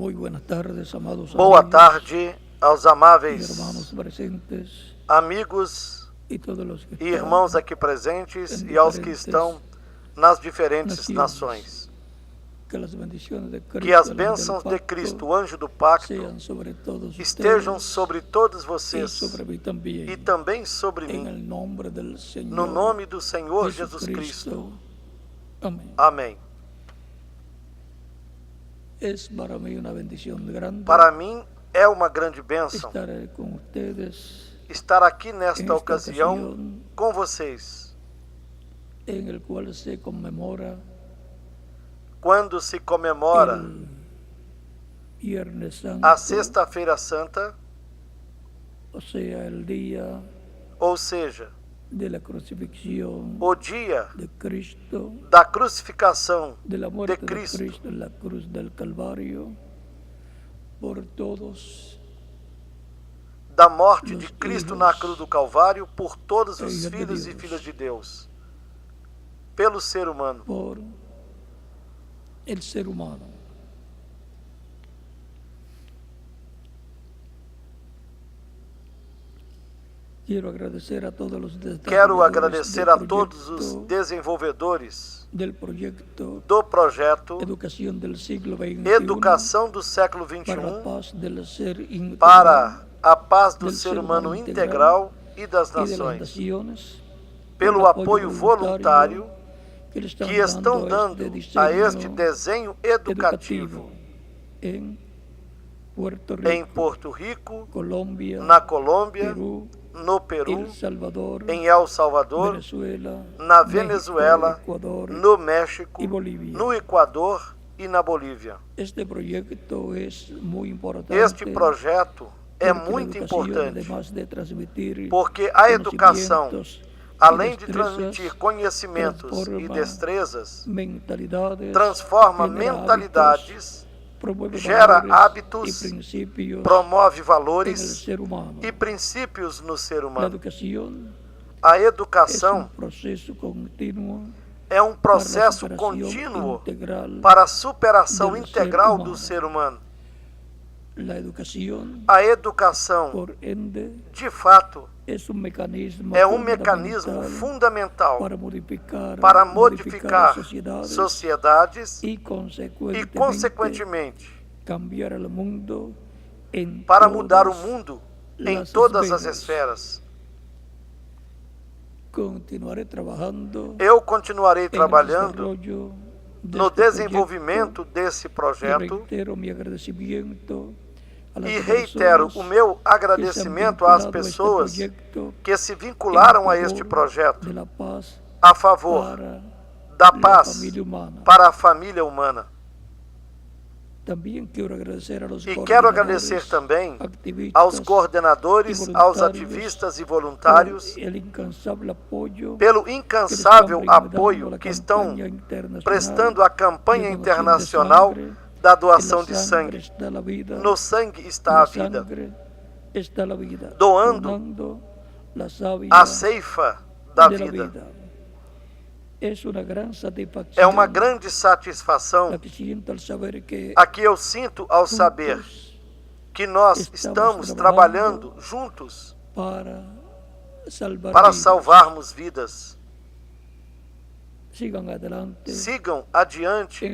Muy buenas tardes, amados Boa amigos tarde aos y amáveis hermanos presentes amigos y todos los que e están irmãos aqui presentes em e aos que diferentes estão nas diferentes naciones. nações. Que las bendiciones de Que as Cristo, el ángel del bênçãos de pacto, Cristo, o anjo do pacto, sean sobre todos estejam ustedes sobre todos y vocês sobre mí también. e também sobre En mim, el nombre del no Señor nome do Senhor Jesus Cristo. Amén. Amém. Es para mí una bendición grande Para mim é uma grande bênção estar con ustedes estar aqui en nesta esta ocasião ocasión com vocês, en el cual se conmemora quando se comemora el Viernes Santo, a Sexta-feira Santa, o sea, el día ou seja, de la crucifixión o dia de Cristo, da crucificação de la de muerte de Cristo, Cristo en la cruz del Calvario, por todos da morte de Los Cristo hijos na cruz do Calvário por todos os hijos de filhos e Deus. filhas de Deus, pelo ser humano. por el ser humano. Quero agradecer a todos os Quero agradecer a todos os desenvolvedores del proyecto do projeto Educación del siglo XXI Educação do século para la XXI paz del ser integral para a paz do del ser ser humano humano integral e das y de las nações, naciones, pelo apoio voluntário que que estão dando a este desenho educativo en Puerto em Rico, Porto Rico, Colombia, na Colômbia, Perú, no Peru, El Salvador, em El Salvador, Venezuela, na México, Venezuela, Ecuador no México, y Bolivia. no Equador e na Bolívia. Este proyecto es muy importante. Este projeto é porque muito la educación, importante, además de transmitir porque a educação, conocimientos além y de destrezas, transmitir conhecimentos e transforma destrezas, mentalidades, transforma genera mentalidades, promueve gera valores hábitos, y principios promove en el valores ser humano. e princípios no ser La humano. educación A es un educação proceso continuo é um processo para la superación contínuo integral. para a superação do ser integral humano. do ser humano. La educación, A educação, por ende, de fato, es un mecanismo é um mecanismo fundamental para modificar sociedades sociedades y e, consequentemente, cambiar el mundo en para mudar o todas mundo em las todas as esferas. esferas. Continuaré trabajando Eu continuarei en el trabalhando desarrollo de no este desenvolvimento desse proyecto, y projeto reitero mi agradecimiento a las e reitero personas o meu que se han agradecimento às vinculado a este pessoas proyecto que se vincularam a en este favor projeto de la paz a favor para da la paz familia humana. para a família humana. También quiero agradecer a los E quero agradecer também aos coordenadores, aos ativistas e voluntários, pelo incansável apoio que estão prestando à campanha internacional da doação de sangue. No sangue está a vida, doando a ceifa da vida. É uma grande satisfação a que eu sinto ao saber que nós estamos trabalhando juntos para salvarmos vidas. Sigam adiante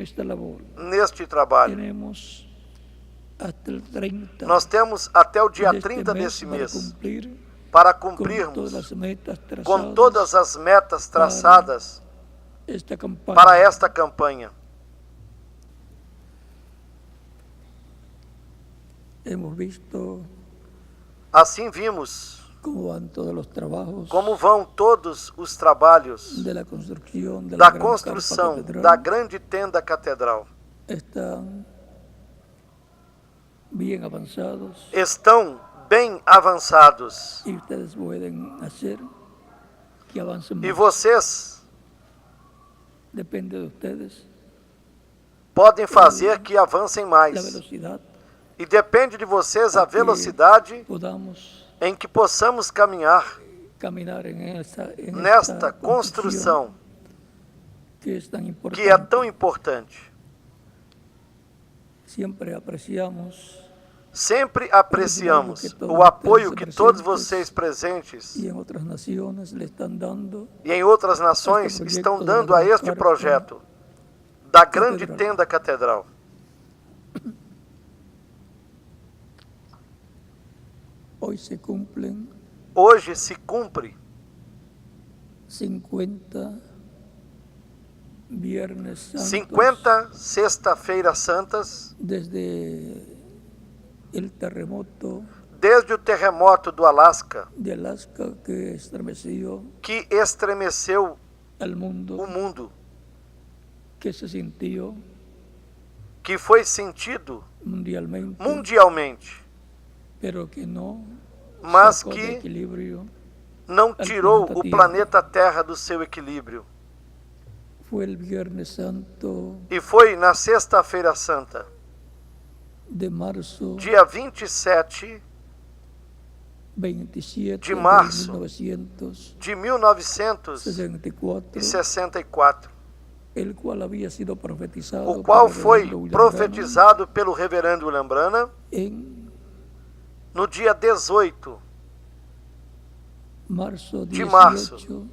neste trabalho. Nós temos até o dia 30 desse mês para cumprirmos com todas as metas traçadas para esta campanha. Assim vimos como vão todos os trabalhos da construção da grande tenda catedral. Estão bem avançados. E vocês podem fazer que avancem mais. E depende de vocês a velocidade em que possamos caminhar nesta construção que é tão importante. Sempre apreciamos o apoio que todos vocês presentes e em outras nações estão dando a este projeto da grande tenda catedral. Hoje se cumpre 50 sexta-feiras santas desde o terremoto do Alasca que estremeceu o mundo, que foi sentido mundialmente, mas que não tirou o planeta Terra do seu equilíbrio. E foi na Sexta-feira Santa, dia 27 de março de 1964, o qual foi profetizado pelo reverendo William Branham no dia 18 de março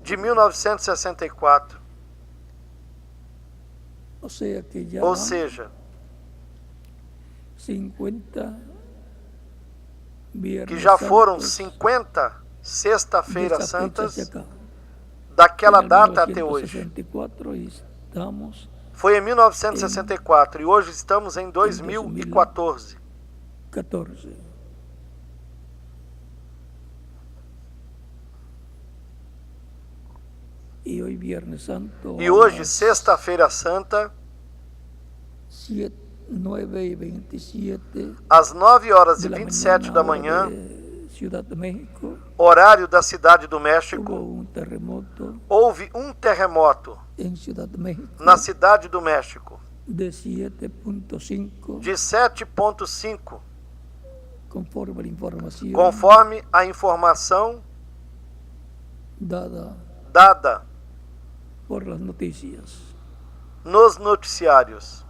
de 1964. Ou seja, que já foram 50 sexta-feiras santas daquela data até hoje. Foi em 1964 e hoje estamos em 2014. E hoje, Sexta-feira Santa, às 9h27 da manhã, horário da Cidade do México, houve um terremoto na Cidade do México de 7.5, de 7.5, conforme a informação dada por las noticias. Nos noticiários.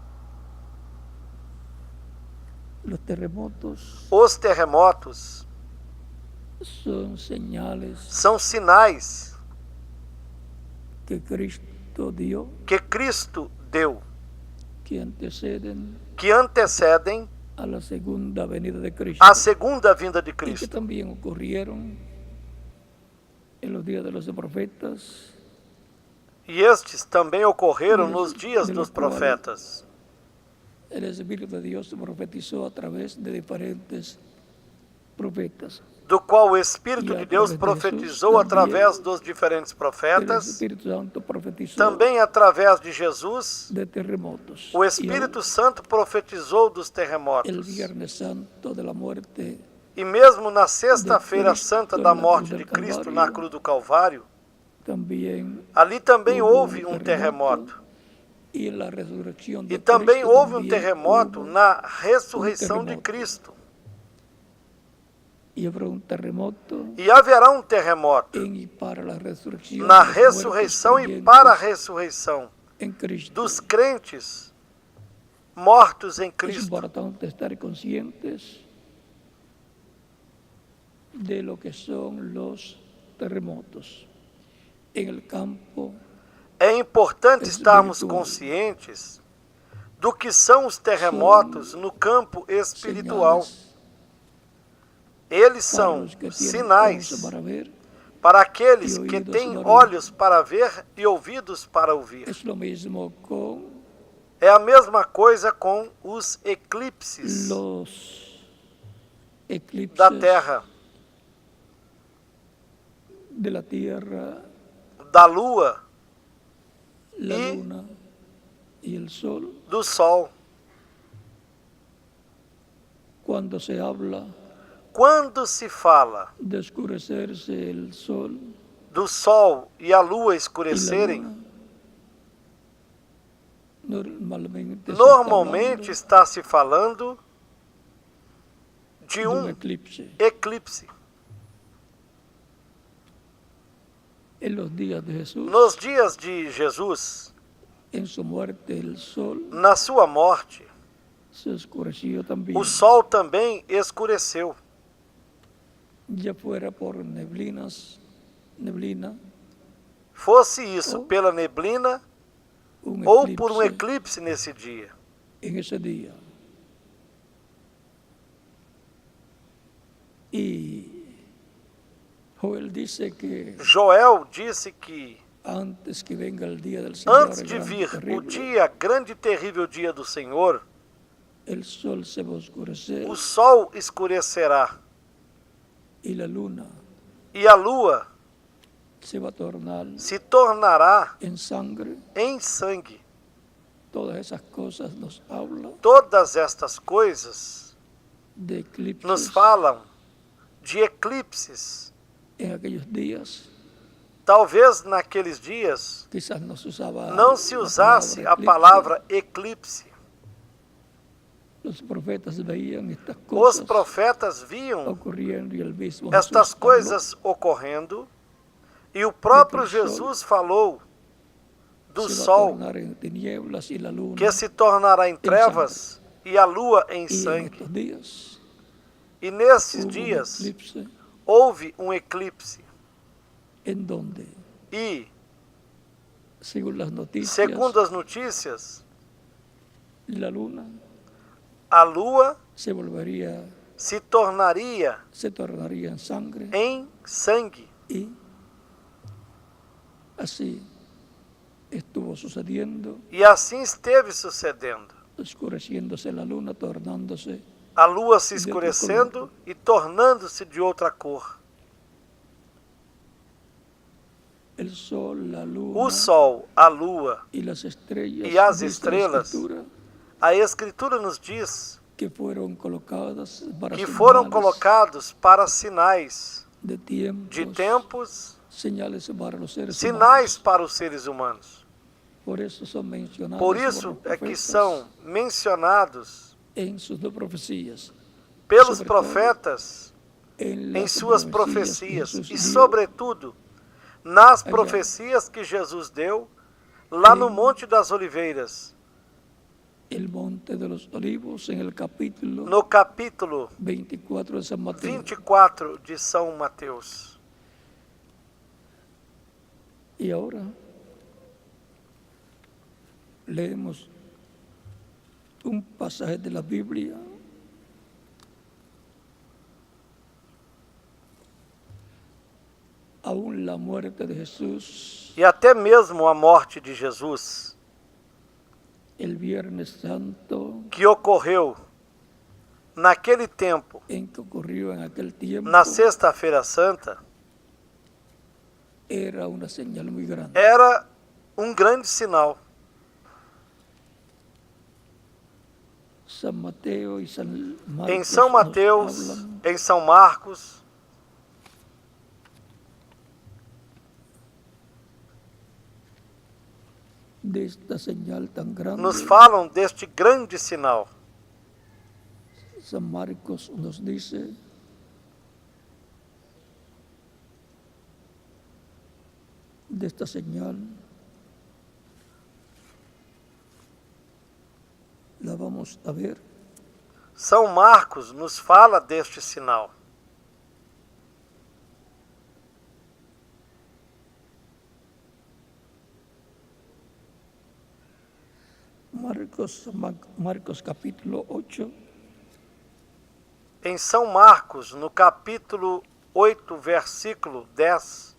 Os terremotos são sinais que Cristo deu, que antecedem a segunda venida de Cristo, de Cristo. E que também ocorreram nos dias dos profetas. E estes também ocorreram nos dias dos profetas. O Espírito de Deus profetizou através de diferentes profetas. Do qual o Espírito de Deus profetizou através dos diferentes profetas, também através de Jesus, de terremotos. O Espírito Santo profetizou dos terremotos. E mesmo na Sexta-feira Santa da morte de Cristo na cruz do Calvário, ali também houve um terremoto. E também houve um terremoto na ressurreição de Cristo. E haverá um terremoto na ressurreição e para a ressurreição dos crentes mortos em Cristo. É importante estar conscientes de lo que são os terremotos em campo. É importante estarmos conscientes do que são os terremotos no campo espiritual. Eles são sinais para aqueles que têm olhos para ver e ouvidos para ouvir. É a mesma coisa com os eclipses da Terra, da Lua e do Sol. Quando se fala do Sol e a Lua escurecerem, normalmente está se falando de um eclipse. Nos dias de Jesus, En su muerte, el sol na sua morte, se oscureció también, o sol também escureceu. ya fuera por neblina, Fosse isso pela neblina ou por um eclipse nesse dia. en ese día. Y Joel dice que Joel disse que antes que venga el día del Señor, antes de vir o dia, grande e terrível dia do Senhor, el sol se va a oscurecer o sol escurecerá y la luna e a lua se tornará en sangre. em sangue. Todas esas cosas nos hablan Todas estas coisas de eclipses nos falam de eclipses. en aquellos días. Talvez naqueles dias Quizás no se usaba não se la usasse a eclipse. palavra eclipse. Los profetas veían estas Os cosas profetas viam ocurriendo y el mismo estas Jesús coisas ocorrendo e o próprio de que o sol Jesus falou do se va a sol tornar en tinieblas y la luna que se tornará em trevas e a lua em y en sangue. estos días E nesses hubo un dias eclipse houve um eclipse en donde, e, según las noticias, segundo as notícias, la luna a lua se volvería, se tornaria se tornaría en sangre em sangue. y así estuvo sucediendo, E assim esteve sucedendo. oscureciéndose la luna, tornándose A lua se escurecendo e tornando-se de outra cor. el sol, la luna O sol, a lua y las estrellas, e as dice la estrelas, Escritura, a Escritura nos diz que fueron colocadas para que foram señales colocados para sinais de de tiempos, tempos, señales para los seres sinais humanos. para os seres humanos. Por eso son mencionados Por por isso los é que profetas são mencionados en sus dos profecías, pelos sobre todo profetas en em las suas profecías profecias que Jesús e, dio sobretudo, nas allá profecias que Jesus deu lá no en Monte das Oliveiras, el Monte de los Olivos, en el capítulo no capítulo 24 de San Mateo. 24 de São Mateus. Y ahora leemos un pasaje de la Biblia aún la muerte de Jesús, E até mesmo a morte de Jesus, el Viernes Santo, que ocorreu naquele tempo, en que ocurrió en aquel tiempo, na Sexta-feira Santa, era una señal muy grande. era um grande sinal. San Mateo y San Marcos Em São nos Mateus, hablan em São Marcos, de esta señal tan grande. nos falam deste grande sinal. San Marcos nos dice de esta señal, la vamos a ver. São Marcos nos fala deste sinal. Marcos capítulo 8, Em São Marcos, no capítulo 8, versículo 10,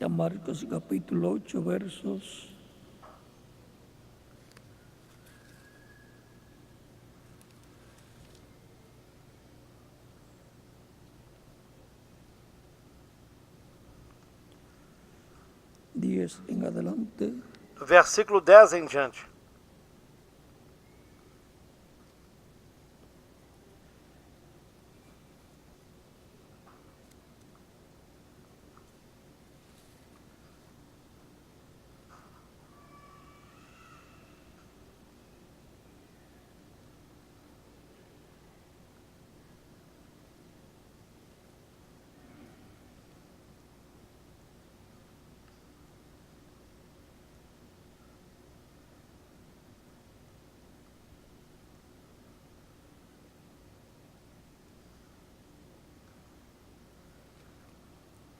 Marcos capítulo 8, versos 10 10 en adelante. Versículo 10 em diante.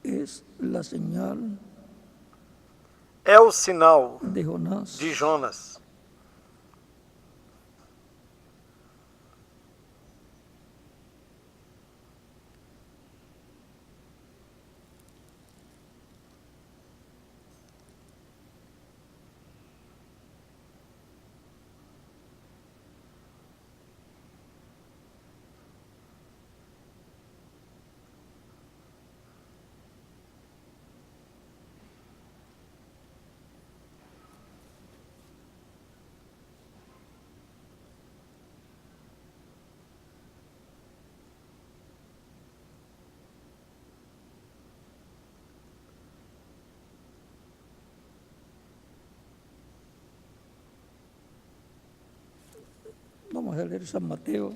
Es la señal É o sinal de Jonás. de Jonas. Vamos a leer San Mateo.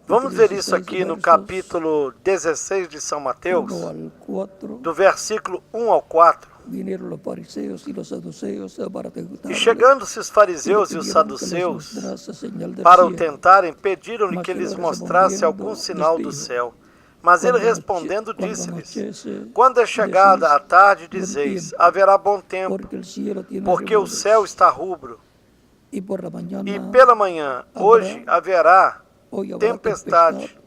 Vamos ver isso aqui no capítulo 16 de São Mateus, 1 al 4. do versículo 1 ao 4. Vinieron los fariseos y los saduceos para E tentarle. chegando-se os fariseus e os saduceus para o tentarem, pediram-lhe que lhes mostrasse algum sinal do céu. Mas ele respondendo disse-lhes: quando é chegada a tarde, dizeis, haverá bom tempo, porque o céu está rubro. E pela manhã, hoje, haverá tempestade,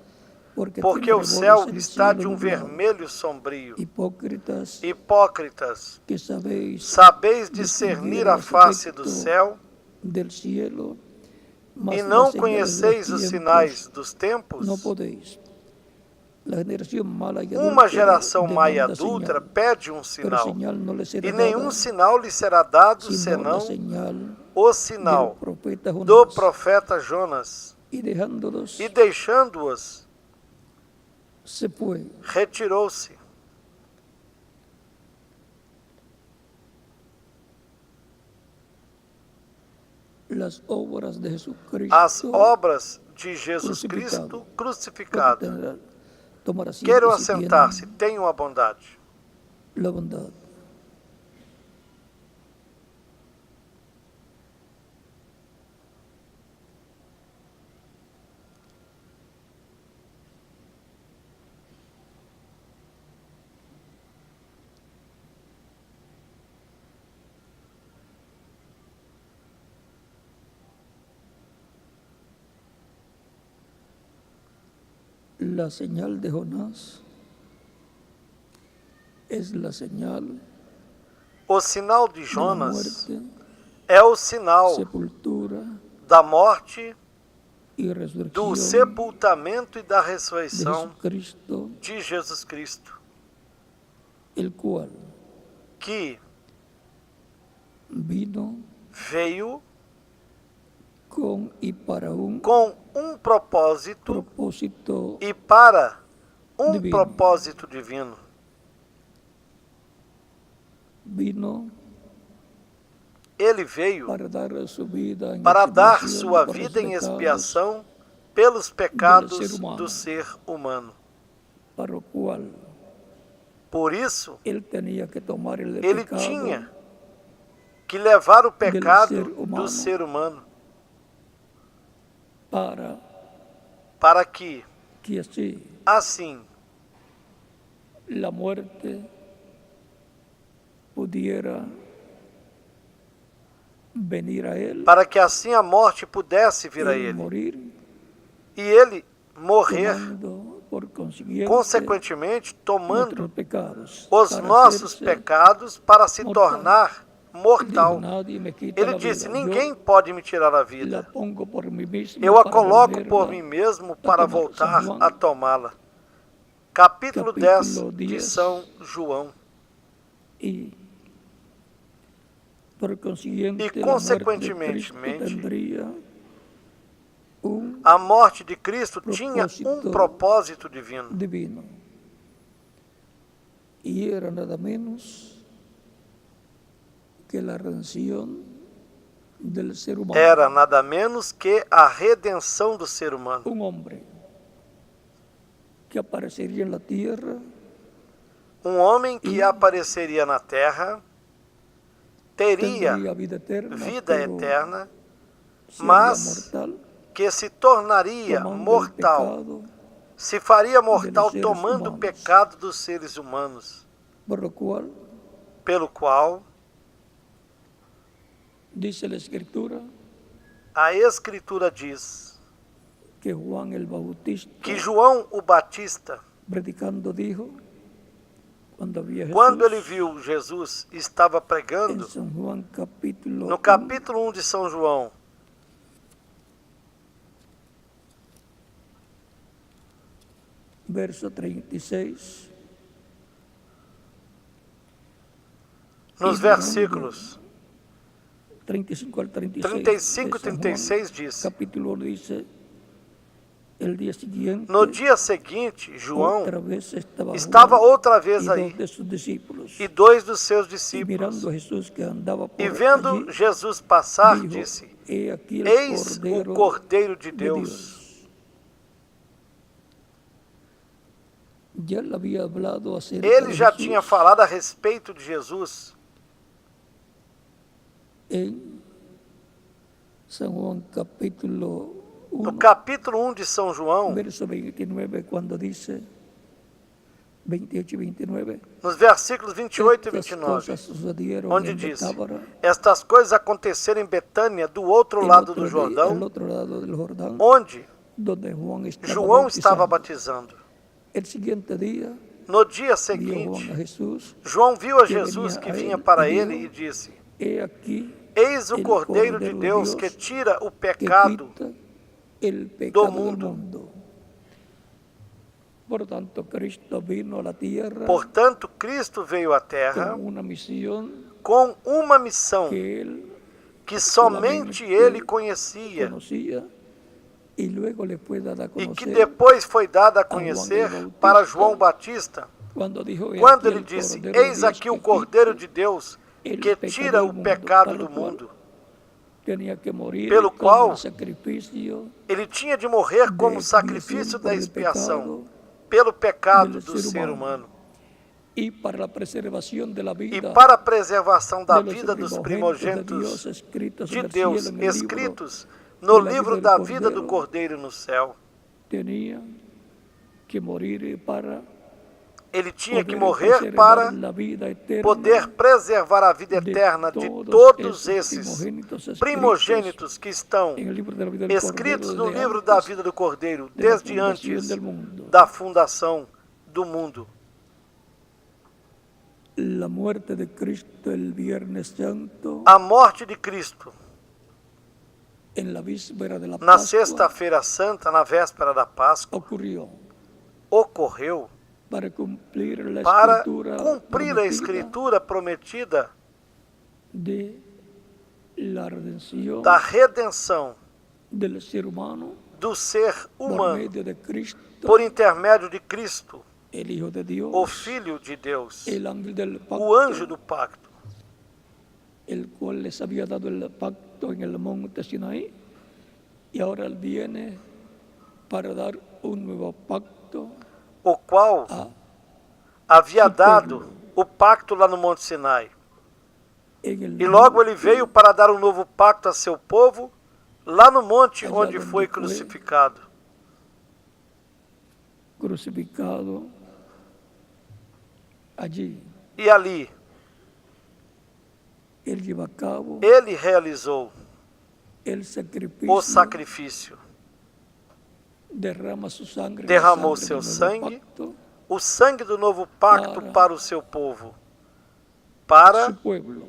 porque o céu está de um vermelho sombrio. Hipócritas, sabeis discernir a face do céu e não conheceis os sinais dos tempos? Uma geração má e adúltera pede um sinal, e nenhum sinal lhe será dado, senão o sinal do profeta Jonas. E deixando-os, retirou-se. As obras de Jesus Cristo crucificado. Queiram assentar-se, tenham a bondade. La señal de Jonás es la señal. O sinal de Jonas é o sinal da morte, do sepultamento e da ressurreição de Jesus Cristo, que veio com um propósito e para um propósito divino. Ele veio para dar sua vida em expiação pelos pecados do ser humano. Por isso, ele tinha que levar o pecado do ser humano para que, assim, a morte pudiera venir a ele, para que assim a morte pudesse vir a ele, e ele morrer, consequentemente tomando os nossos pecados para se tornar mortal. Ele disse: ninguém pode me tirar a vida, eu a coloco por mim mesmo para voltar a tomá-la. Capítulo 10 de São João. Y por consiguiente, E, consequentemente, a a morte de Cristo tinha um propósito divino. Y era nada menos que la redención del ser humano. Era nada menos que a redenção do ser humano. Hombre que aparecería en la tierra, Um homem que apareceria na terra teria vida eterna, mas que se tornaria mortal, se faria mortal tomando o pecado dos seres humanos, pelo qual dice la Escritura a Escritura diz que João o Batista, predicando, dijo, quando ele viu Jesus, estava pregando no capítulo 1 de São João, verso 36, nos versículos 35 al 35 e 36 diz: capítulo dice, el día siguiente, no dia seguinte, João otra vez estava outra vez y aí, dos de sus discípulos, e dois dos seus y discípulos, mirando a Jesús que andaba por e vendo allí, Jesus passar, dijo, disse: "He aquí el eis Cordero o Cordeiro de de Deus. Ya le había hablado acerca Ele de já Jesús tinha falado a respeito de Jesus en San Juan capítulo no 1, capítulo 1 de São João, verso 29, cuando dice 28 y 29, nos versículos 28 e estas 29, cosas sucedieron onde en diz: Betábara, estas coisas aconteceram em Betânia, do outro el lado otro do el Jordão, otro lado del Jordán, onde donde Juan estaba João estava bautizando. batizando. El siguiente día No dia vio Juan a seguinte, Jesús, João viu a que Jesus venía que a vinha él, para y ele dijo, e disse: he aquí eis o el Cordeiro de Cordero Deus Dios que tira o que pecado quita el pecado del mundo. mundo. Por tanto, Cristo vino a la tierra Portanto, Cristo veio à terra con una misión com uma missão que él que somente ele conhecia conocía y luego le fue dada a e que conocer depois foi dada a conhecer para João Batista, quando dijo, "He quando aquí ele el disse: Cordero de eis Dios aqui o que Cordeiro quita de Deus el que pecado tira del o mundo", pecado para do lo cual mundo. tenía que morir Pelo como qual sacrificio ele tinha de morrer como de sacrifício expiación da por el expiação pecado pelo pecado del do ser humano y para la preservación de la e vida para a preservação da de los vida dos primogénitos primogênitos de Dios escritos de en el Deus, cielo, en el libro escritos no de la livro vida da del vida do Cordeiro, Cordeiro no céu. tenía que morir para Ele tinha que poder morrer preservar para la vida eterna poder preservar a vida de eterna de todos todos esos esses primogênitos que estão en el libro de la vida del escritos Cordero no desde livro da antes vida do Cordeiro, de la desde fundación antes del mundo. da fundação do mundo. La muerte de Cristo el Viernes Santo, A morte de Cristo en la víspera de la na Pascua, Sexta-feira Santa, na véspera da Páscoa, ocorreu para cumplir la para escritura cumprir a prometida Escritura prometida de la redención da redenção del ser humano do ser por humano medio de Cristo, por intermédio de Cristo, el Hijo de Dios, o Filho de Deus, el ángel del pacto, o anjo do pacto, el cual les había dado el pacto en el monte Sinaí, y ahora él viene para dar un nuevo pacto o qual a havia su dado pueblo. o pacto lá no Monte Sinai. En el E logo ele monte veio para dar um novo pacto a seu povo, lá no monte Allá onde donde foi foi crucificado. crucificado allí. E ali Él lleva a cabo ele realizou el sacrificio, o sacrifício, derrama su sangre, la derramou sangre seu del nuevo sangue, pacto, o sangue do novo pacto para para o seu povo, para su pueblo,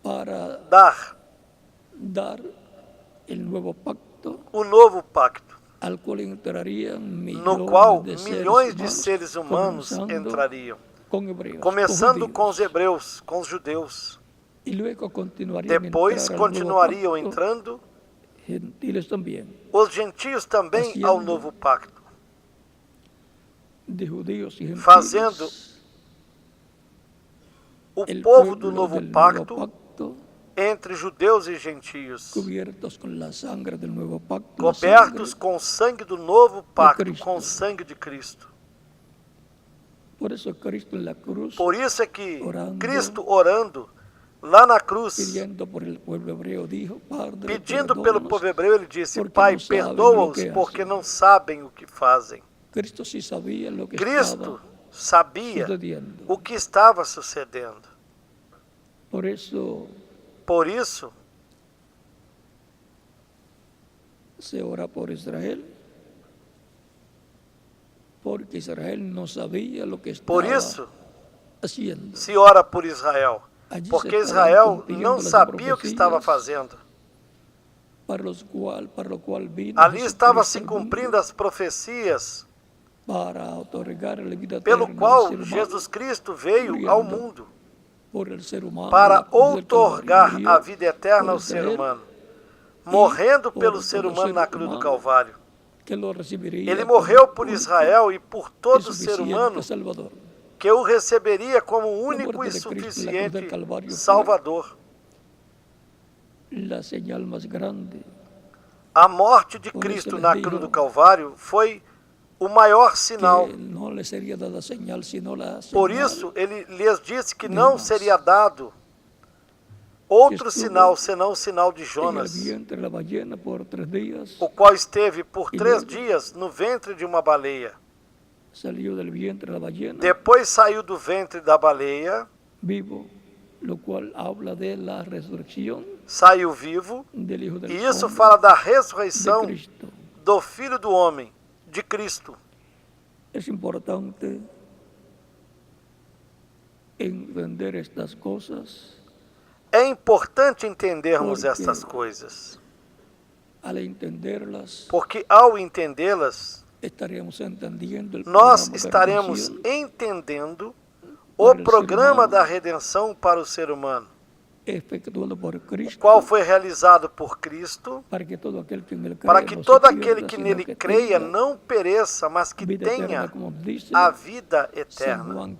para dar el nuevo pacto o novo pacto, al cual entrarían no qual millones milhões de de seres humanos comenzando entrariam, começando com os hebreus, com os judeus. Depois continuariam entrando os gentios também ao novo pacto, fazendo o povo do novo pacto entre judeus e gentios, cobertos com o sangue do novo pacto, com o sangue de Cristo. Por isso é que Cristo, orando lá na cruz, pedindo pelo povo hebreu, ele disse: Pai, perdoa-os porque não sabem o que fazem. Cristo sabia o que estava sucedendo. Por isso, se ora por Israel, porque Israel não sabia o que estava fazendo. Se ora por Israel, porque Israel não sabia o que estava fazendo. Ali estava se cumprindo as profecias pelo qual Jesus Cristo veio ao mundo, para outorgar a vida eterna ao ser humano, morrendo pelo ser humano na cruz do Calvário. Ele morreu por Israel e por todo ser humano que o receberia como único e suficiente Salvador. A morte de Cristo na cruz do Calvário foi o maior sinal. Por isso, ele lhes disse que não seria dado outro sinal, senão o sinal de Jonas, o qual esteve por 3 dias no ventre de uma baleia. Depois saiu do ventre da baleia, saiu vivo, e isso fala da ressurreição do Filho do Homem, de Cristo. É importante entender estas coisas. É importante entendermos estas coisas, porque ao entendê-las, nós estaremos entendendo o programa da redenção para o ser humano, o qual foi realizado por Cristo, para que todo aquele que nele creia não pereça, mas que tenha a vida eterna,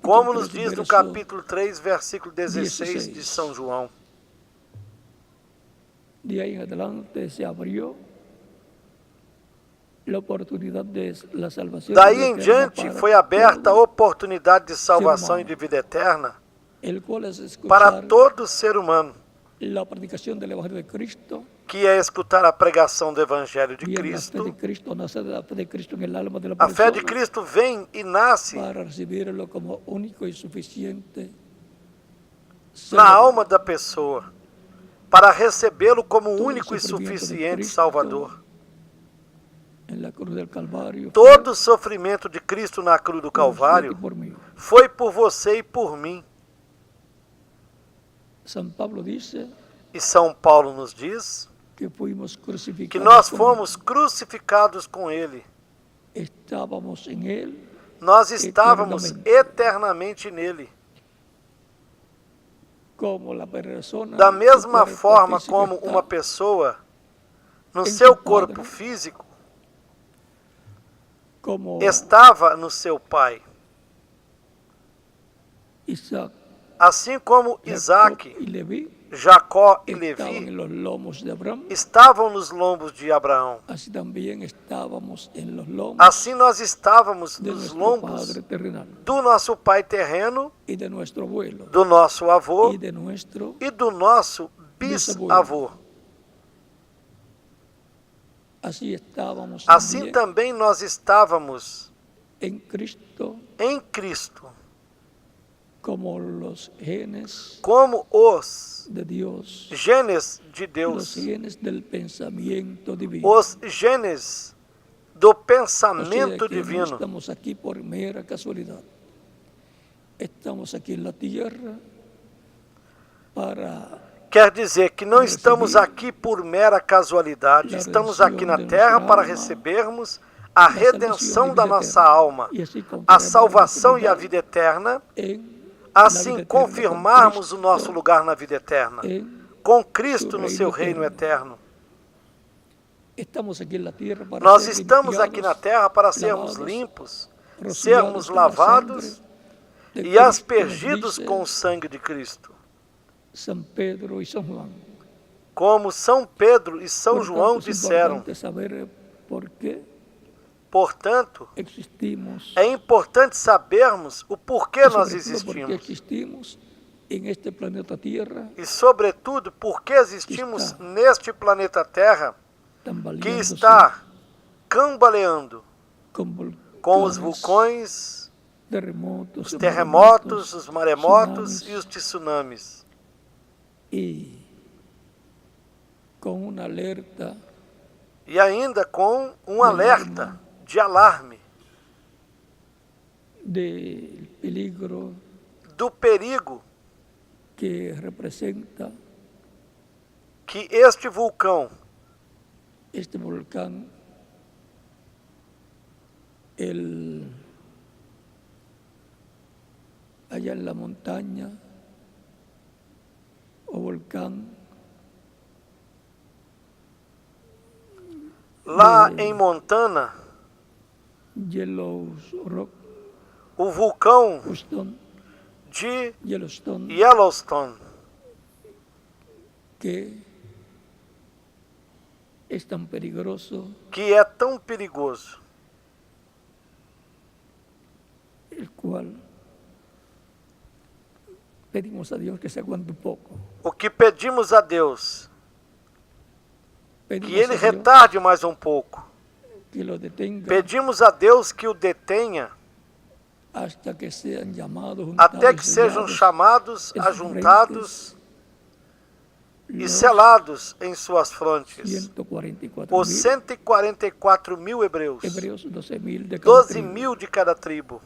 como nos diz no capítulo 3, versículo 16 de São João. Daí em diante foi aberta a oportunidade de salvação e de vida eterna para todo ser humano, que é escutar a pregação do Evangelho de Cristo. A fé de Cristo vem e nasce na alma da pessoa, para recebê-lo como único e suficiente Salvador. Todo o sofrimento de Cristo na cruz do Calvário foi por você e por mim. E São Paulo nos diz que nós fomos crucificados com Ele. Nós estávamos eternamente nele. Da mesma forma como uma pessoa, no seu corpo físico, estava no seu pai. Assim como Isaac, Jacó e Levi estavam nos lombos de Abraão, assim nós estávamos nos lombos do nosso pai terreno, do nosso avô e do nosso bisavô. Assim também nós estávamos em Cristo, como os genes de Deus, os genes do pensamento divino. Estamos aqui por mera casualidade. Estamos aqui na terra para... Quer dizer que não estamos aqui por mera casualidade, estamos aqui na terra para recebermos a redenção da nossa alma, a salvação e a vida eterna, assim confirmarmos o nosso lugar na vida eterna, com Cristo no seu reino eterno. Nós estamos aqui na terra para sermos limpos, sermos lavados e aspergidos com o sangue de Cristo. Como São Pedro e São João disseram. Portanto, é importante sabermos o porquê nós existimos. E, sobretudo, porque existimos neste planeta Terra, que está cambaleando com os vulcões, os terremotos, os maremotos e os tsunamis. E com um alerta. E ainda com um alerta de alarme do perigo que representa que este vulcão allá en la montaña, o volcán lá em Montana, o vulcão de Yellowstone, que é tão perigoso, el cual pedimos a Deus que se aguante pouco. O que pedimos a Deus que Ele retarde mais um pouco. Pedimos a Deus que o detenha até que sejam chamados, ajuntados e selados em suas frontes os 144 mil hebreus, 12 mil de cada tribo.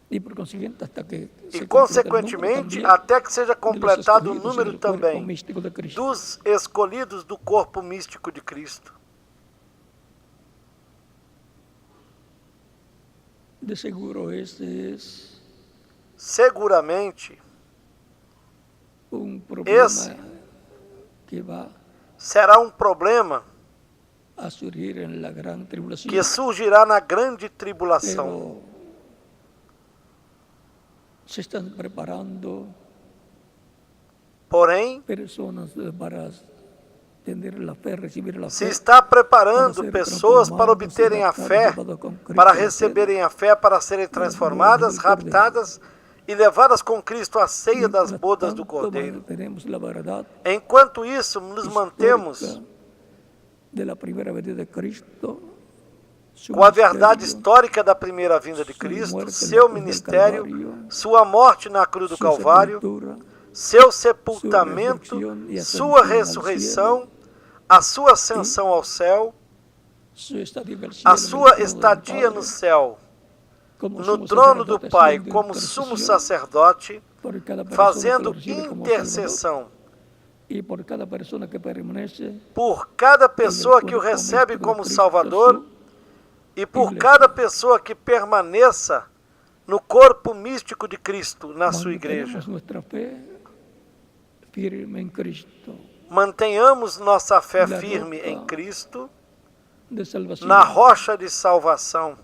E, consequentemente, até que seja completado o número também dos escolhidos do corpo místico de Cristo. Seguramente, esse será um problema que surgirá na grande tribulação. Se estão preparando, porém, se está preparando pessoas para obterem a fé, para receberem a fé, para serem transformadas, raptadas e levadas com Cristo à ceia das bodas do Cordeiro. Enquanto isso, nos mantemos com a verdade histórica da primeira vinda de Cristo, seu ministério, sua morte na cruz do Calvário, seu sepultamento, sua ressurreição, a sua ascensão ao céu, a sua estadia no céu, no trono do Pai como sumo sacerdote, fazendo intercessão por cada pessoa que o recebe como Salvador e por cada pessoa que permaneça no corpo místico de Cristo, na sua igreja. Mantenhamos nossa fé firme em Cristo, na rocha de salvação.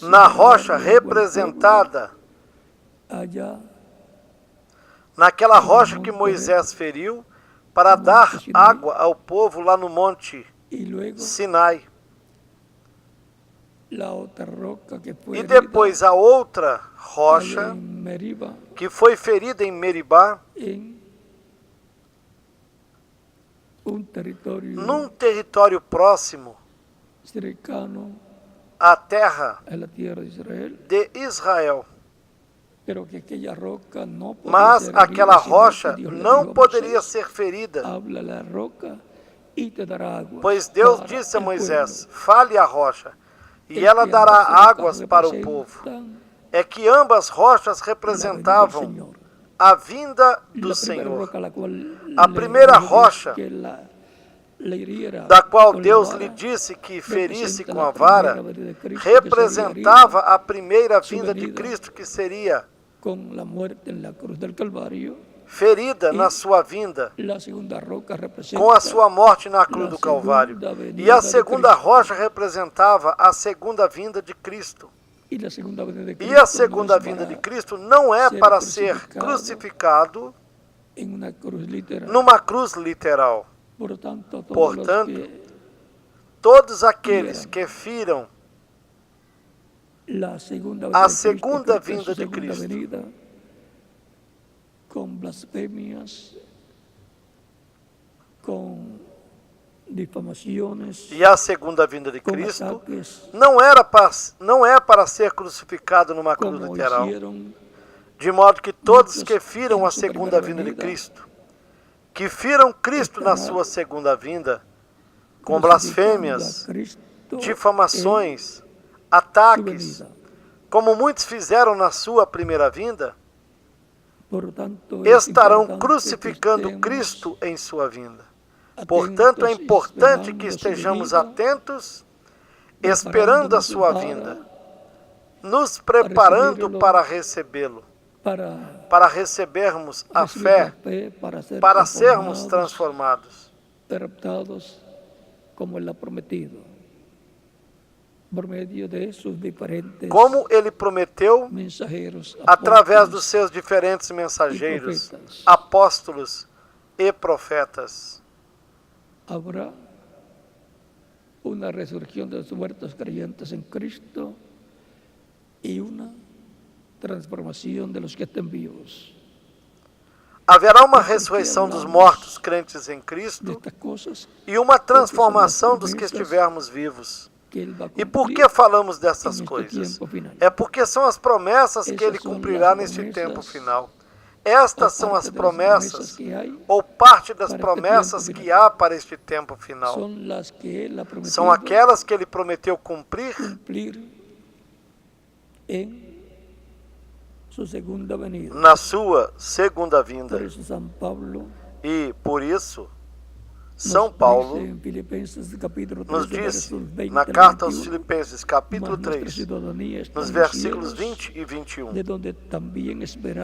Na rocha representada, naquela rocha que Moisés feriu, para dar água ao povo lá no monte Sinai. E depois a outra rocha, que foi ferida em Meribá, num território próximo à terra de Israel. Mas aquela rocha não poderia ser ferida, pois Deus disse a Moisés: fale a rocha, e ela dará águas para o povo. É que ambas rochas representavam a vinda do Senhor. A primeira rocha da qual Deus lhe disse que ferisse com a vara, representava a primeira vinda de Cristo, que seria ferida na sua vinda, com a sua morte na cruz do Calvário. E a segunda rocha representava a segunda vinda de Cristo. E a segunda vinda de Cristo não é para ser crucificado numa cruz literal. Portanto, todos aqueles que firam a segunda vinda de Cristo com blasfêmias, com difamações, e a segunda vinda de Cristo não é para ser crucificado numa cruz literal, de modo que todos que firam a segunda vinda de Cristo, que firam Cristo na sua segunda vinda, com blasfêmias, difamações, ataques, como muitos fizeram na sua primeira vinda, estarão crucificando Cristo em sua vinda. Portanto, é importante que estejamos atentos, esperando a sua vinda, nos preparando para recebê-lo, para recebermos a fé, para sermos transformados, como Ele prometeu, através dos seus diferentes mensageiros, apóstolos e profetas. Habrá uma ressurreição dos mortos creyentes em Cristo e uma transformação de los que estão vivos. Haverá uma ressurreição dos mortos crentes em Cristo e uma transformação dos que estivermos vivos. E por que falamos dessas coisas? É porque são as promessas que Ele cumprirá neste tempo final. Estas são as promessas, ou parte das promessas que há para este tempo final. São aquelas que Ele prometeu cumprir na sua segunda vinda. E por isso, São Paulo nos diz na carta aos Filipenses, capítulo 3, nos versículos 20 e 21,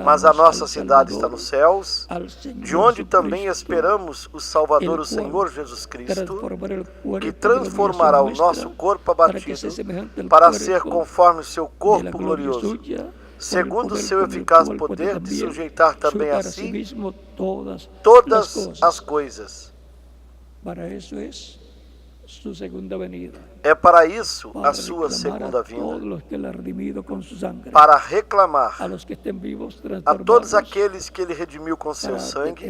mas a nossa cidade está nos céus, de onde também esperamos o Salvador, o Senhor Jesus Cristo, que transformará o nosso corpo abatido para ser conforme o seu corpo glorioso, segundo o seu eficaz poder de sujeitar também a si todas as coisas. É para isso a sua segunda vinda, para reclamar a todos aqueles que Ele redimiu com seu sangue,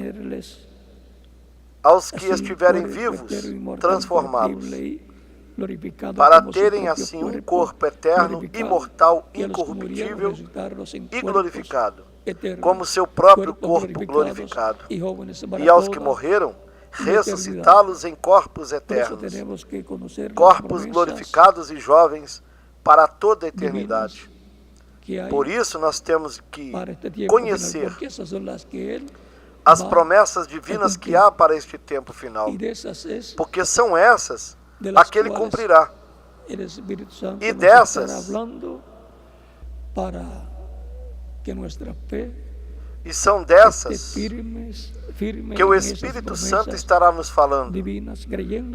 aos que estiverem vivos, transformá-los, para terem assim um corpo eterno, imortal, incorruptível e glorificado, como seu próprio corpo glorificado. E aos que morreram, ressuscitá-los em corpos eternos, corpos glorificados e jovens para toda a eternidade. Por isso nós temos que conhecer as promessas divinas que há para este tempo final, porque são essas a que Ele cumprirá. E dessas e são dessas que o Espírito Santo estará nos falando,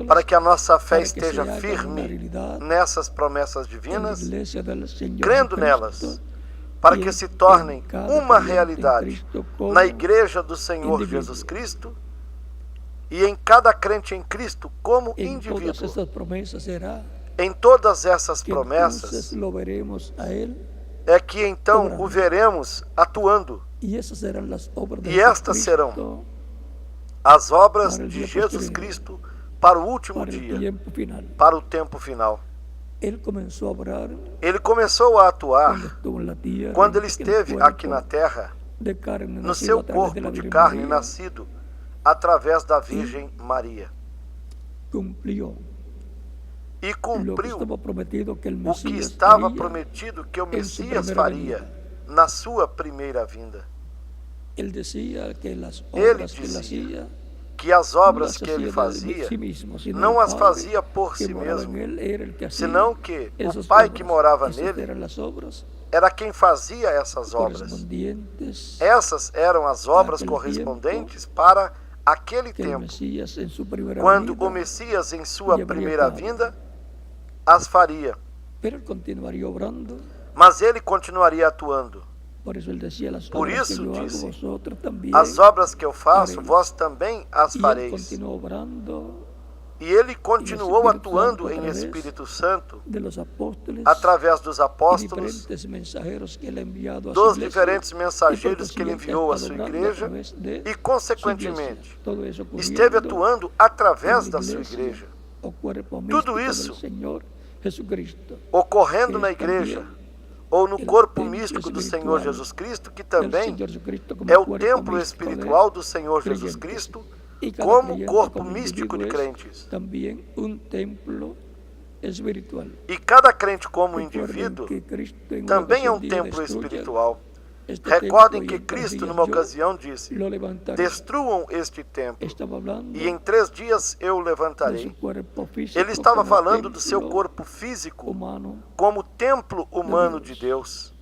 para que a nossa fé esteja firme nessas promessas divinas, crendo nelas, para que se tornem uma realidade na Igreja do Senhor Jesus Cristo e em cada crente em Cristo como indivíduo. Em todas essas promessas é que então o veremos atuando. E estas serão as obras de Jesus Cristo para o último dia, para o tempo final. Ele começou a atuar quando Ele esteve aqui na terra, no seu corpo de carne nascido através da Virgem Maria. E cumpriu o que estava prometido que o Messias faria na sua primeira vinda. Ele dizia que as obras que ele fazia não as fazia por si mesmo, senão que o Pai que morava nele era quem fazia essas obras. Essas eram as obras correspondentes para aquele tempo, quando o Messias, em sua primeira vinda, as faria. Mas ele continuaria atuando. Por isso disse, as obras que eu faço, vós também as fareis. E ele continuou atuando em Espírito Santo, através dos apóstolos, dos diferentes mensageiros que ele enviou à sua igreja, e, consequentemente, esteve atuando através da sua igreja. Tudo isso ocorrendo na igreja, ou no corpo místico do Senhor Jesus Cristo, que também é o templo espiritual do Senhor Jesus Cristo, como corpo místico de crentes. E cada crente como indivíduo também é um templo espiritual. Recordem que Cristo, numa ocasião, disse: destruam este templo, e em 3 dias eu o levantarei. Ele estava falando do seu corpo físico como templo humano de Deus.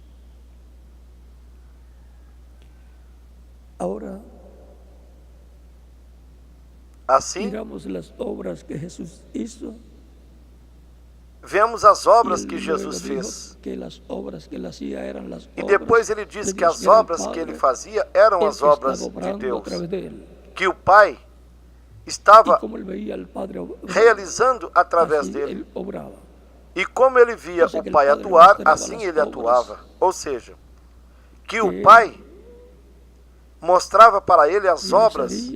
Assim, vemos as obras que Jesus fez. E depois ele diz que as obras que ele fazia eram as obras de Deus, que o Pai estava realizando através dele. E como ele via o Pai atuar, assim ele atuava. Ou seja, que o Pai mostrava para ele as obras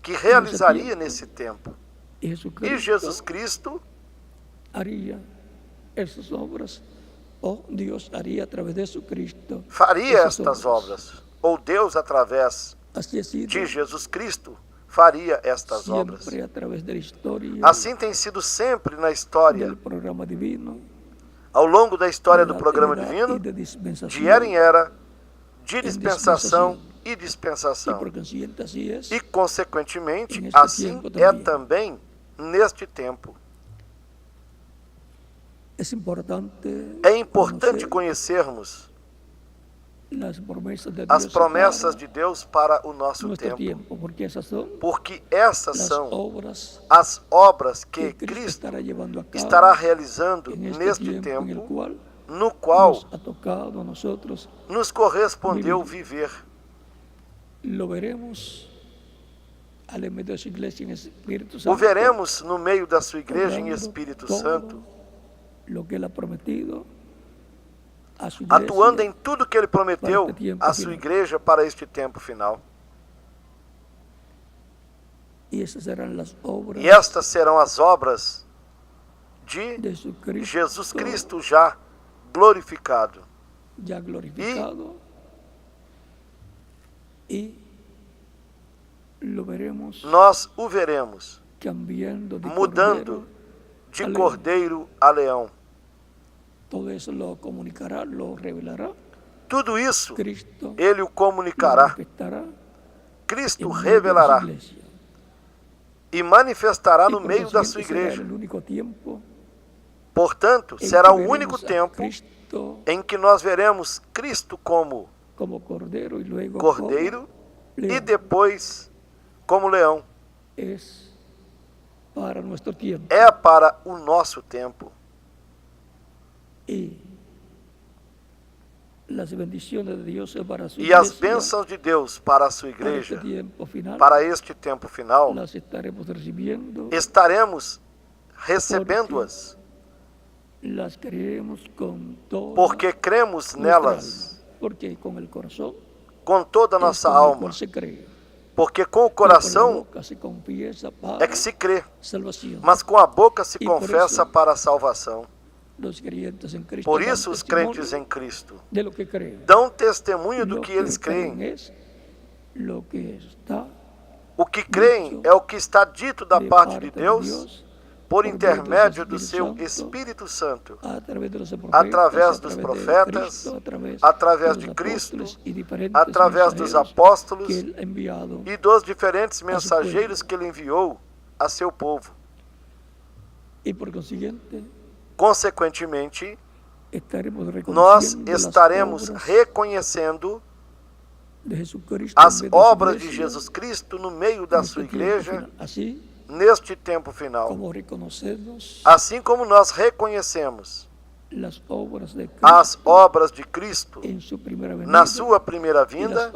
que realizaria nesse tempo. E Jesus Cristo haria essas obras, ou Deus haria através de Jesus Cristo. Faria estas obras, ou Deus através de Jesus Cristo faria estas obras. Assim tem sido sempre na história, ao longo da história do programa divino, de era em era, de dispensação e dispensação. E, consequentemente, assim é também neste tempo. É importante conhecermos as promessas de Deus para o nosso tempo, porque essas são as obras que Cristo estará realizando neste tempo, no qual nos correspondeu viver. O veremos no meio da sua igreja em Espírito Santo, atuando em tudo que ele prometeu à sua igreja para este tempo final. E estas serão as obras de Jesus Cristo já glorificado. E nós o veremos mudando de cordeiro a leão. Tudo isso ele o comunicará. Cristo revelará e manifestará no meio da sua igreja. Portanto, será o único tempo em que nós veremos Cristo como cordeiro e depois como leão. É para o nosso tempo. E as bênçãos de Deus para a sua igreja, para este tempo final, estaremos recebendo-as, porque cremos nelas com toda a nossa alma, porque com o coração é que se crê, mas com a boca se confessa para a salvação. Por isso os crentes em Cristo dão testemunho do que eles creem. O que creem é o que está dito da parte de Deus por intermédio do seu Espírito Santo, através dos profetas, através de Cristo, através dos apóstolos e dos diferentes mensageiros que ele enviou a seu povo. Consequentemente, nós estaremos reconhecendo as obras de Jesus Cristo no meio da sua igreja neste tempo final. Assim como nós reconhecemos as obras de Cristo na sua primeira vinda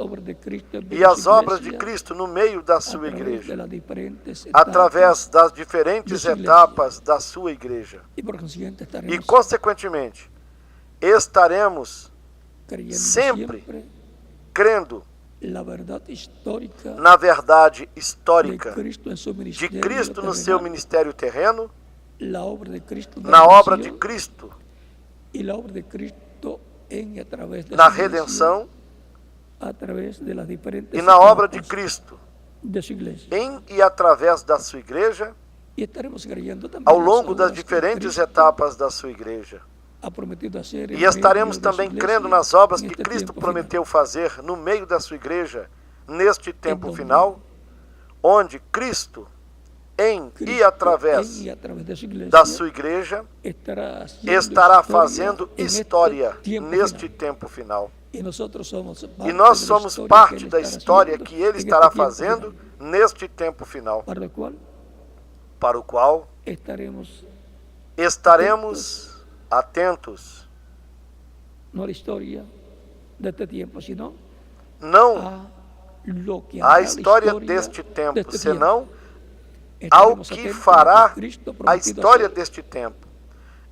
e as obras de Cristo no meio da sua igreja, através das diferentes etapas da sua igreja. E, consequentemente, estaremos sempre crendo na verdade histórica de Cristo no seu ministério terreno, na obra de Cristo na redenção e na obra de Cristo em e através da sua igreja, ao longo das diferentes etapas da sua igreja. E estaremos também crendo nas obras que Cristo prometeu fazer no meio da sua igreja neste tempo final, onde Cristo, em e através da sua igreja, estará fazendo história neste tempo final. E nós somos parte da história que Ele estará fazendo neste tempo final, para o qual estaremos atentos, não à história deste tempo, senão ao que fará a história deste tempo.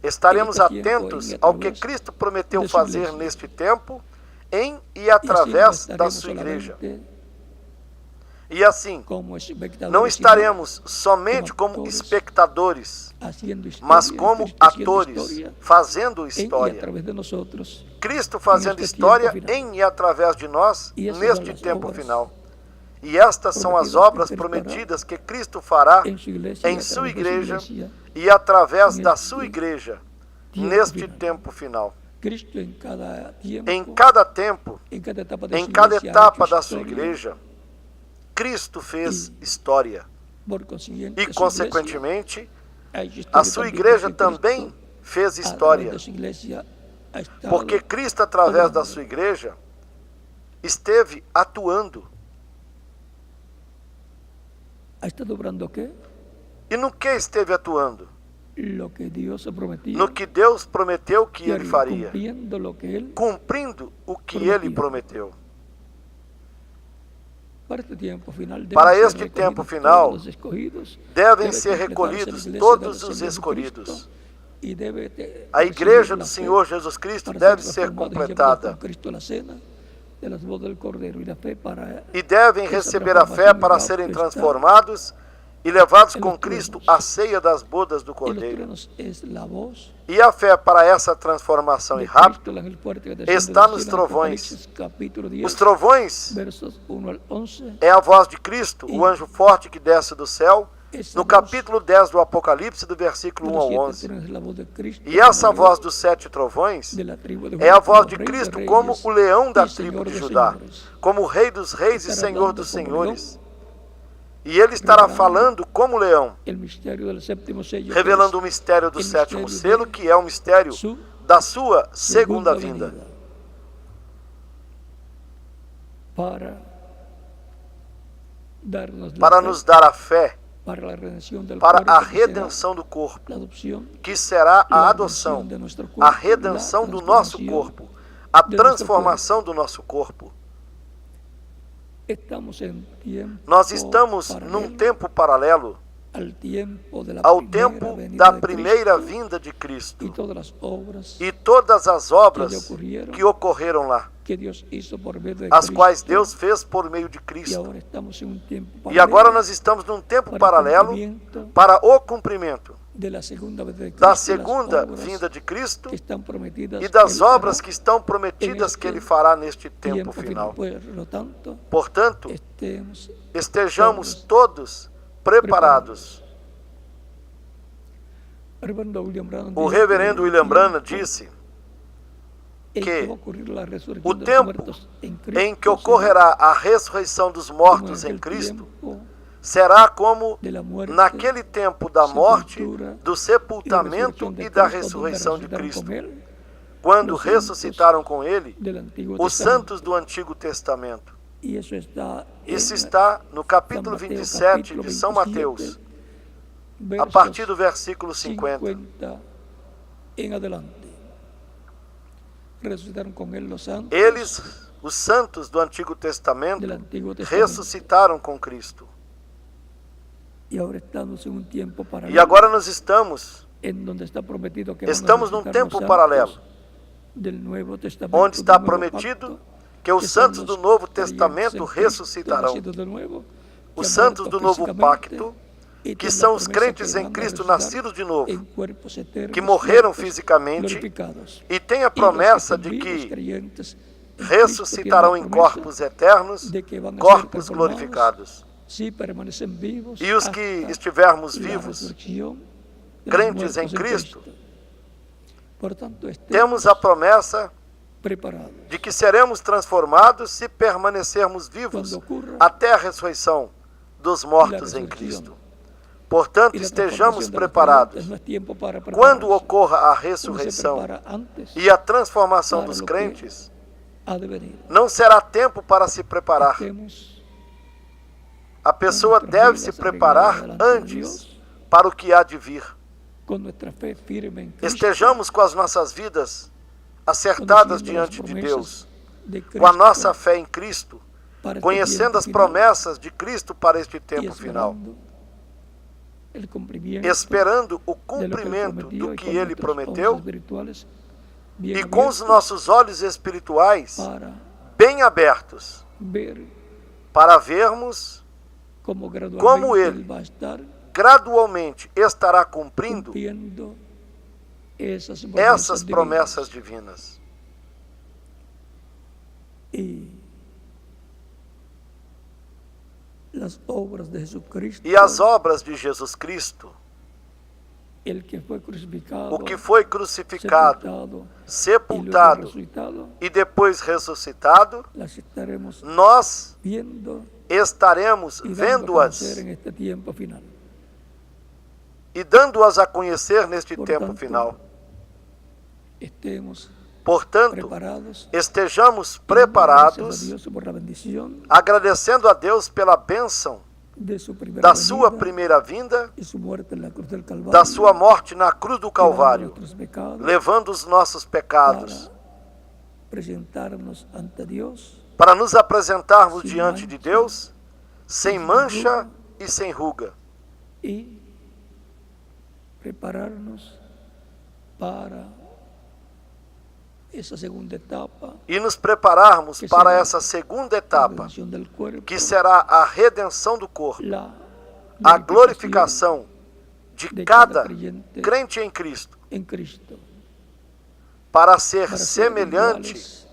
Estaremos atentos ao que Cristo prometeu fazer neste tempo, em e através da sua igreja. E assim, não estaremos somente como espectadores, mas como atores, fazendo história. Cristo fazendo história em e através de nós, neste tempo final. E estas são as obras prometidas que Cristo fará em sua igreja e através da sua igreja, neste tempo final. Em cada tempo, em cada etapa da sua igreja, Cristo fez história. E, consequentemente, a sua igreja também fez história. Porque Cristo, através da sua igreja, esteve atuando. E no que esteve atuando? No que Deus prometeu que Ele faria, cumprindo o que Ele prometeu. Para este tempo final, devem ser recolhidos todos os escolhidos. A igreja do Senhor Jesus Cristo deve ser completada. E devem receber a fé para serem transformados e levados com Cristo à ceia das bodas do Cordeiro. E a fé para essa transformação e rápida está nos trovões. Os trovões é a voz de Cristo, o anjo forte que desce do céu, no capítulo 10 do Apocalipse, do versículo 1 ao 11. E essa voz dos 7 trovões é a voz de Cristo como o leão da tribo de Judá, como o Rei dos reis e Senhor dos senhores. E Ele estará falando como leão, revelando o mistério do sétimo selo, que é o mistério da sua segunda vinda. Para nos dar a fé para a redenção do corpo, que será a adoção, a redenção do nosso corpo, a transformação do nosso corpo. Nós estamos num tempo paralelo ao tempo da primeira vinda de Cristo e todas as obras que ocorreram lá, as quais Deus fez por meio de Cristo. E agora nós estamos num tempo paralelo para o cumprimento da segunda vinda de Cristo e das obras que estão prometidas que Ele fará neste tempo final. Portanto, estejamos todos preparados O reverendo William Branham disse que o tempo em que ocorrerá a ressurreição dos mortos em Cristo será como naquele tempo da morte, do sepultamento e da ressurreição de Cristo, quando ressuscitaram com Ele os santos do Antigo Testamento. Isso está no capítulo 27 de São Mateus, a partir do versículo 50. Eles, os santos do Antigo Testamento, ressuscitaram com Cristo. E agora nós estamos num tempo paralelo, onde está prometido que os santos do Novo Testamento ressuscitarão. Os santos do Novo Pacto, que são os crentes em Cristo nascidos de novo, que morreram fisicamente e têm a promessa de que ressuscitarão em corpos eternos, corpos glorificados. E os que estivermos vivos, crentes em Cristo, temos a promessa de que seremos transformados se permanecermos vivos até a ressurreição dos mortos em Cristo. Portanto, estejamos preparados. Quando ocorra a ressurreição e a transformação dos crentes, não será tempo para se preparar. A pessoa deve se preparar antes para o que há de vir. Estejamos com as nossas vidas acertadas diante de Deus, com a nossa fé em Cristo, conhecendo as promessas de Cristo para este tempo final, esperando o cumprimento do que Ele prometeu e com os nossos olhos espirituais bem abertos para vermos como Ele gradualmente estará cumprindo essas promessas divinas. E as obras de Jesus Cristo, o que foi crucificado, sepultado e depois ressuscitado, nós estaremos vendo-as e dando-as a conhecer neste tempo final. Portanto, estejamos preparados, agradecendo a Deus pela bênção da sua primeira vinda, da sua morte na cruz do Calvário, levando os nossos pecados, para nos apresentarmos diante de Deus sem mancha e sem ruga. E preparar-nos para essa segunda etapa, e nos prepararmos para essa segunda etapa, que será a redenção do corpo, a glorificação de cada crente em Cristo, para ser semelhante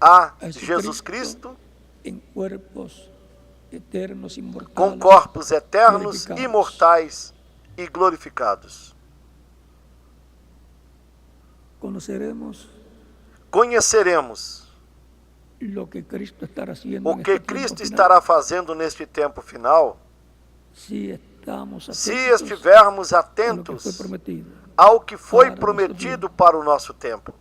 a Jesus Cristo, com corpos eternos, imortais e glorificados. Conheceremos o que Cristo estará fazendo neste tempo final, se estivermos atentos ao que foi prometido para o nosso tempo.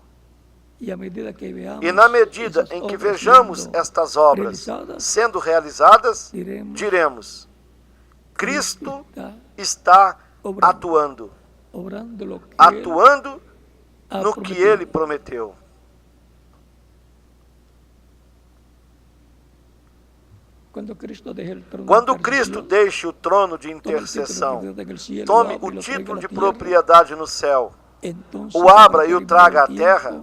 E na medida em que vejamos estas obras sendo realizadas, diremos: Cristo está atuando no que Ele prometeu. Quando Cristo deixe o trono de intercessão, tome o título de propriedade no céu, o abra e o traga à terra,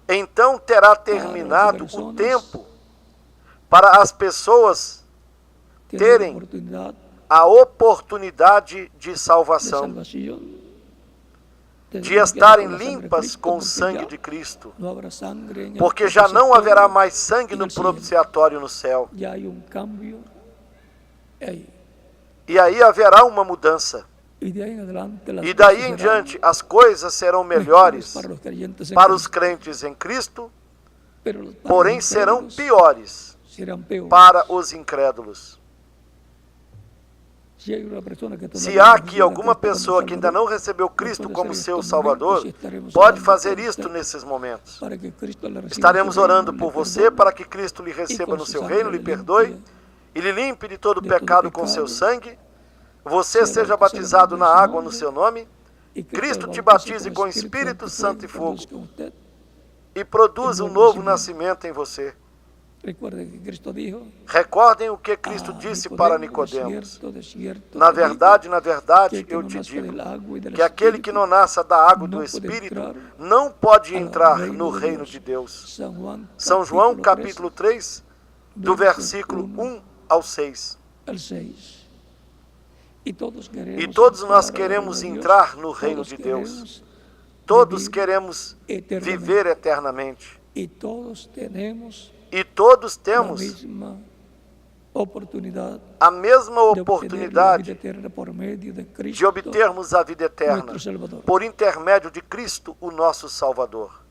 então terá terminado o tempo para as pessoas terem a oportunidade de salvação, de estarem limpas com o sangue de Cristo, porque já não haverá mais sangue no propiciatório no céu. E aí haverá uma mudança. E daí em diante as coisas serão melhores para os crentes em Cristo, porém serão piores para os incrédulos. Se há aqui alguma pessoa que ainda não recebeu Cristo como seu Salvador, pode fazer isto nesses momentos. Estaremos orando por você para que Cristo lhe receba no seu reino, lhe perdoe e lhe limpe de todo pecado com seu sangue. Você seja batizado na água no seu nome, Cristo te batize com Espírito Santo e fogo e produza um novo nascimento em você. Recordem o que Cristo disse para Nicodemos. Na verdade, eu te digo que aquele que não nasça da água e do Espírito não pode entrar no reino de Deus. São João capítulo 3, do versículo 1 ao 6. E todos nós queremos entrar no reino de Deus. Todos queremos viver eternamente. E todos temos a mesma oportunidade de obtermos a vida eterna por intermédio de Cristo, o nosso Salvador.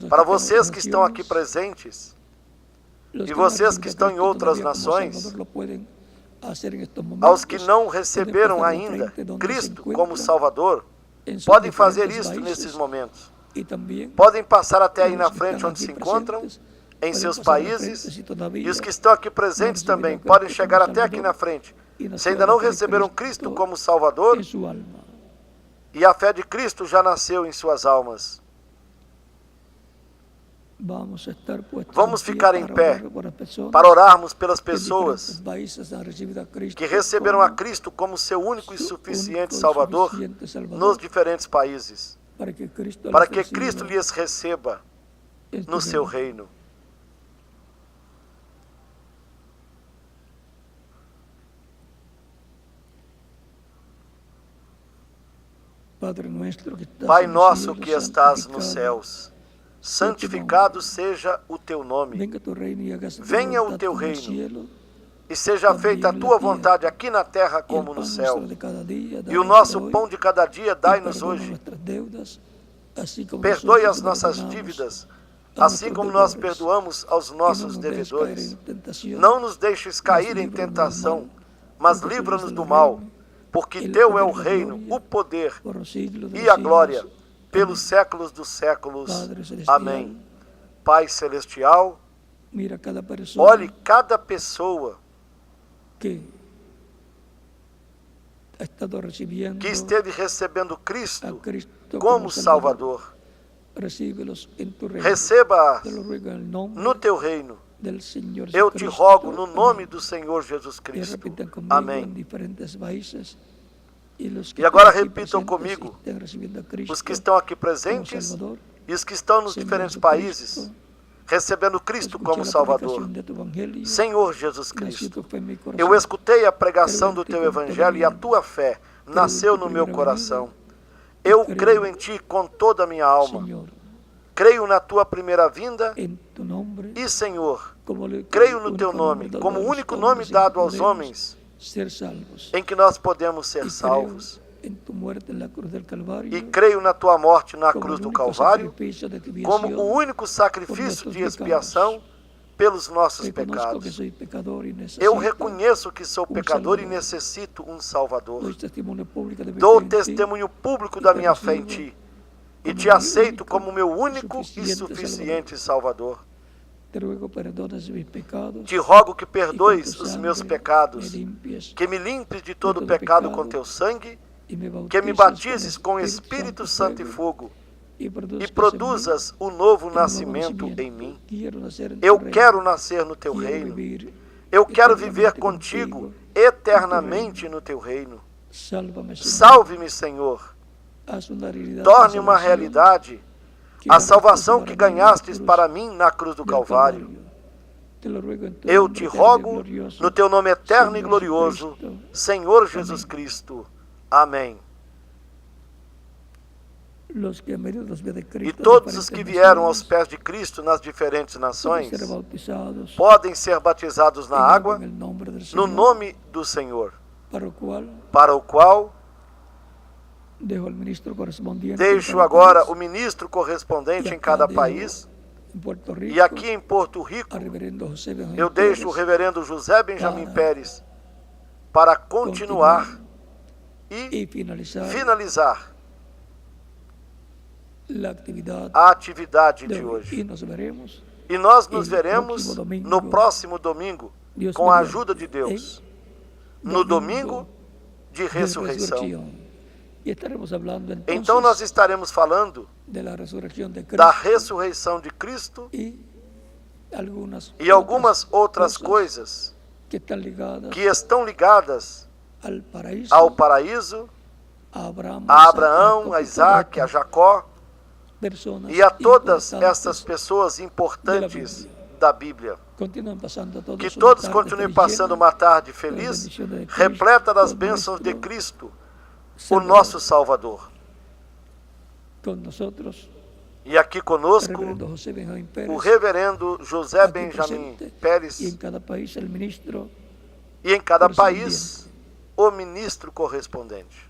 Para vocês que estão aqui presentes e vocês que estão em outras nações, aos que não receberam ainda Cristo como Salvador, podem fazer isto nesses momentos. Podem passar até aí na frente onde se encontram, em seus países, e os que estão aqui presentes também podem chegar até aqui na frente. Se ainda não receberam Cristo como Salvador, e a fé de Cristo já nasceu em suas almas. Vamos ficar em pé para orarmos pelas pessoas que receberam a Cristo como seu único e suficiente Salvador nos diferentes países, para que Cristo lhes receba no seu reino. Pai nosso que estás nos céus, santificado seja o teu nome. Venha o teu reino e seja feita a tua vontade aqui na terra como no céu. E o nosso pão de cada dia dai-nos hoje. Perdoe as nossas dívidas, assim como nós perdoamos aos nossos devedores. Não nos deixes cair em tentação, mas livra-nos do mal, porque teu é o reino, o poder e a glória pelos séculos dos séculos. Amém. Pai Celestial, olhe cada pessoa que esteve recebendo Cristo como Salvador. Receba no teu reino. Eu te rogo no nome do Senhor Jesus Cristo. Amém. E agora repitam comigo, os que estão aqui presentes e os que estão nos diferentes países, recebendo Cristo como Salvador. Senhor Jesus Cristo, eu escutei a pregação do teu Evangelho e a tua fé nasceu no meu coração. Eu creio em ti com toda a minha alma. Creio na tua primeira vinda e, Senhor, creio no teu nome, como o único nome dado aos homens em que nós podemos ser salvos. E creio na tua morte na cruz do Calvário como o único sacrifício de expiação pelos nossos pecados. Eu reconheço que sou pecador e necessito um Salvador. Dou testemunho público da minha fé em ti e te aceito como meu único e suficiente Salvador. Te rogo que perdoes os meus pecados, que me limpes de todo pecado com teu sangue, que me batizes com Espírito Santo e fogo, e produzas o novo nascimento em mim. Eu quero nascer no teu reino. Eu quero viver contigo eternamente no teu reino. Salve-me, Senhor. Torne uma realidade a salvação que ganhastes para mim na cruz do Calvário. Eu te rogo no teu nome eterno e glorioso, Senhor Jesus Cristo. Amém. E todos os que vieram aos pés de Cristo nas diferentes nações podem ser batizados na água no nome do Senhor. para o qual deixo agora o ministro correspondente em cada país. E aqui em Porto Rico, eu deixo o reverendo José Benjamin Pérez para continuar e finalizar a atividade de hoje. E nós nos veremos no próximo domingo, com a ajuda de Deus, no domingo de ressurreição. Então nós estaremos falando da ressurreição de Cristo e algumas outras coisas que estão ligadas ao paraíso, a Abraão, a Isaac, a Jacó e a todas essas pessoas importantes da Bíblia. Que todos continuem passando uma tarde feliz, repleta das bênçãos de Cristo, o nosso Salvador. E aqui conosco, o reverendo José Benjamin Pérez, e em cada país, o ministro correspondente.